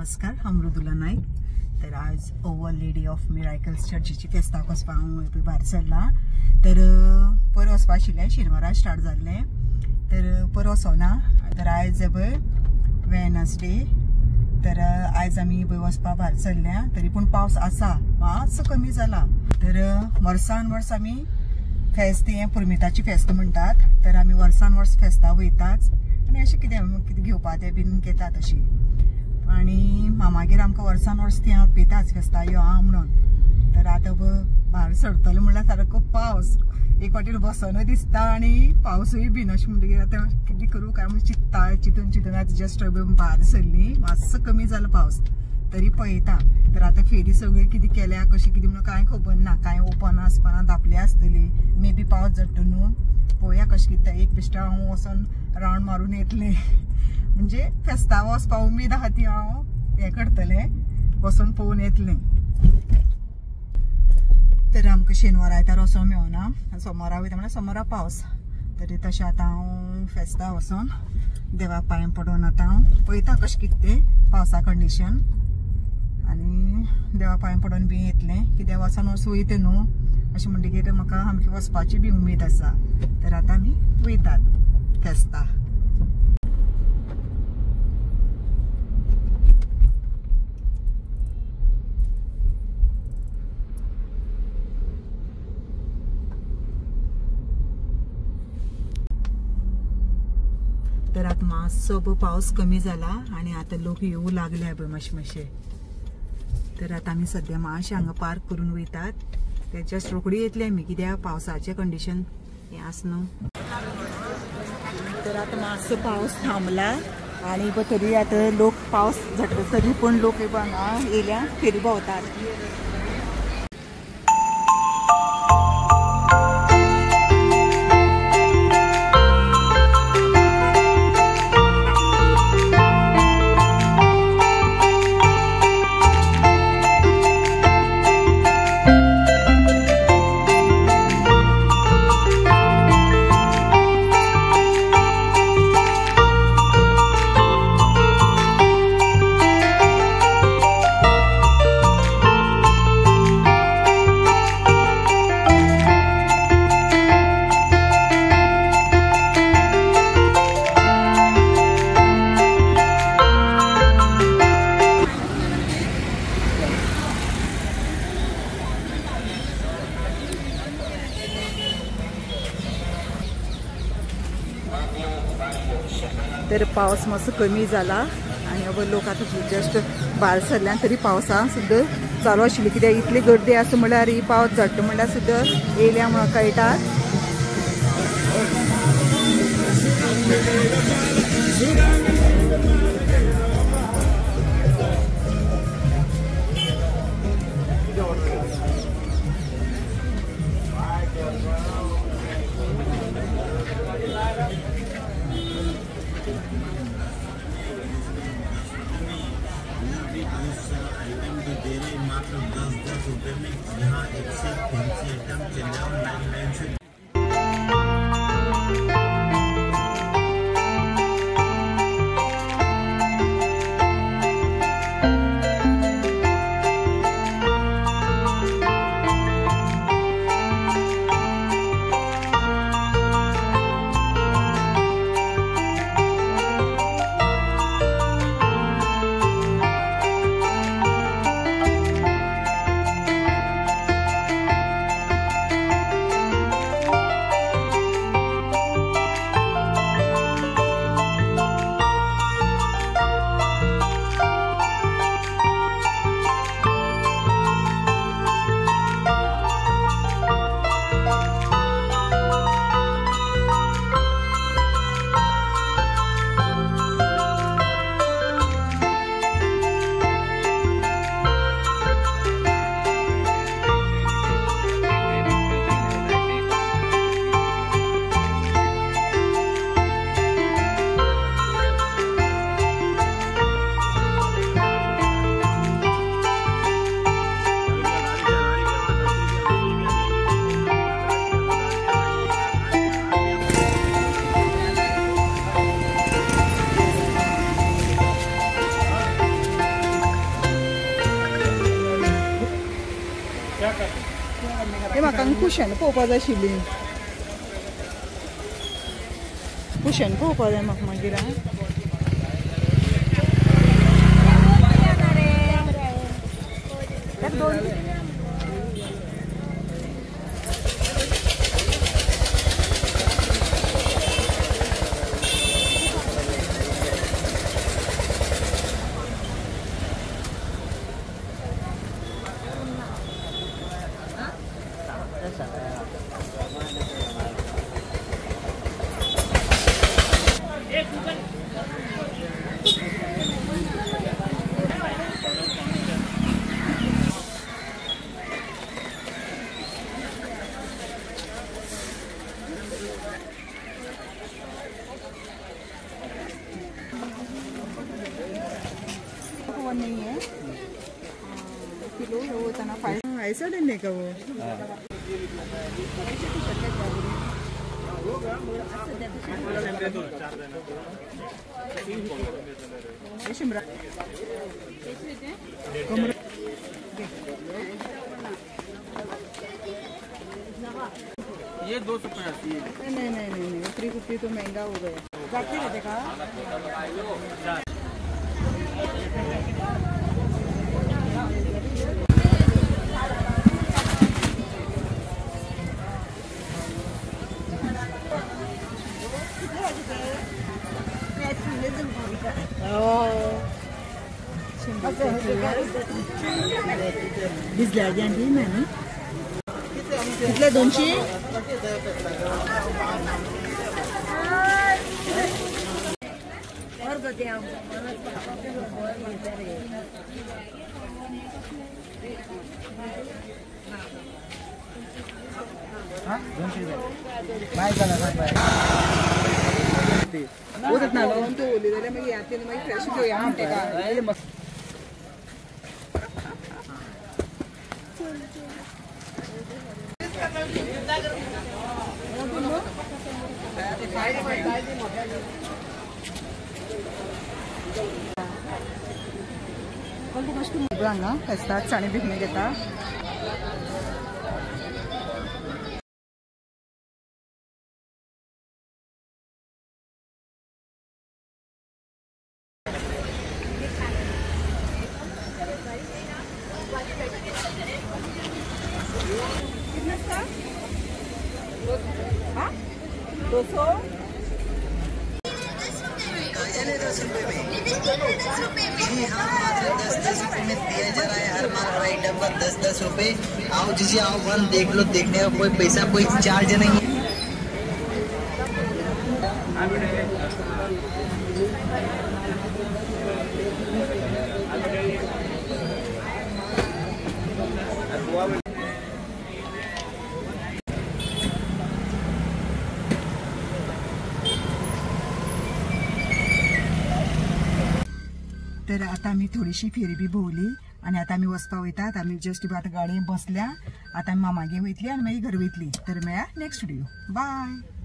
नमस्कार, हांव मृदुला नाईक. तर आज ओवर लेडी ऑफ मिराकल्स चर्चीची फेस्ताक वचपाक हांव भायर सरला. तर पयर वचपा आशिल्लें, शेनवारा स्टार्ट जाल्लें. तर पयर वचोना. तर आयज वेनसडे. तर आयज आमी पळय वचपाक भायर सरल्या. तरी पूण पावस आसा, मातसो कमी जाला. तर वर्सान वर्स आमी फेस्त हें पुर्मिताची फेस्त म्हणटात. तर आमी वर्सान वर्स फेस्ताक वयताच आनी अशें कितें घेवपाक तें बीन घेतात अशी. आनी मामागेर आमकां वर्सान वर्स ती हांव पेताच फेस्ता यो आं म्हणून. तर आतां भायर सरतलें म्हणल्यार सारको पावस. एक वाटेर बसोन दिसता आनी पावसूय बीन अशें म्हणटकीर आतां कितें करूं काय म्हण चिंतून आतां जस्ट भायर सरली. मातसो कमी जालो पावस, तरी पळयता. तर आतां फेरी सगळी कितें केल्या कशी कितें म्हणून कांय खबर ना. कांय ओपन आसपाना धापली आसतली. मे बी पावस जट्ट न्हू. पळोवया कशें कितें. एक बेश्टें हांव वचोन रावंड मारून येतलें. म्हणजे फेस्ता वचपाक उमेद आहा ती हांव हें करतलें, वचोन पळोवन येतलें. तर आमकां शेनवारा आयतार वचोंक मेळना. सोमारा वयता म्हळ्यार सोमारा पावस. तरी तशें आतां हांव फेस्ता वचोन देवाक पांय पडोवन आतां हांव पळयता कशें कितें तें पावसा कंडिशन. आनी देवा पांय पडोवन बी येतलें. कित्याक वचोन वच वयता न्हू अशें म्हणटकीर म्हाका आमची वचपाची बी उमेद आसा. तर आतां आमी वयतात फेस्ता. तर आतां मातसो पावस कमी जाला आनी आतां लोक येवूं लागले पळय मातशे. तर आतां आमी सद्या मातशें हांगा पार्क करून वयतात. ते जस्ट रोखडी येतली आमी, कित्याक पावसाचें कंडिशन हें आसा न्हू. तर आतां मातसो पावस थांबला आनी तरी आतां लोक पावस झडटा तरी पूण लोक हांगा येयल्या फेरी भोंवतात. तर पावस मातसो कमी जाला आनी अब लोक आतां जस्ट भायर सरल्या. तरी पावसान सुद्दां चालू आशिल्ली, कित्याक इतली गर्दी आसा म्हळ्यार ही पावस झडटा म्हळ्यार सुद्दां येयल्या म्हाका कळटा. मात्र 10-10 रुपए में यहाँ एक से फैंसी आइटम चल रहा है. कुशन पळोवपाक जाय आशिल्ली कुशन पळोवपाक जाय म्हाका मागीर नहीं है किलो वो तना 5 ऐसा देने का वो शिमरा ये 285 नहीं 350 तो महंगा हो गया जाते रहते का भिजल्या दी मैंने कितले 200 ना लावून तो ओली जाल्यार मागीर यातले मागीर फ्रेश घेवया म्हणटे का हांगा फेस्ताक चाणी बिकणे घेता हाँ 200 जी हाँ मात्र 10-10 रुपए में दिया जा रहा है हर माल हर आइटम का 10-10 रुपए। आओ जिसे आओ वन देख लो, देखने का कोई पैसा कोई चार्ज नहीं है। तर आता आम्ही थोडीशी फेरी बी भोवली आणि आता आम्ही वचपा वयतात। आम्ही जस्ट आता गाडयेन बसल्या, आता आम्ही मामागे वयतली आणि मागीर घर वयतली। तर मेळ्या नेक्स्ट व्हिडिओ। बाय।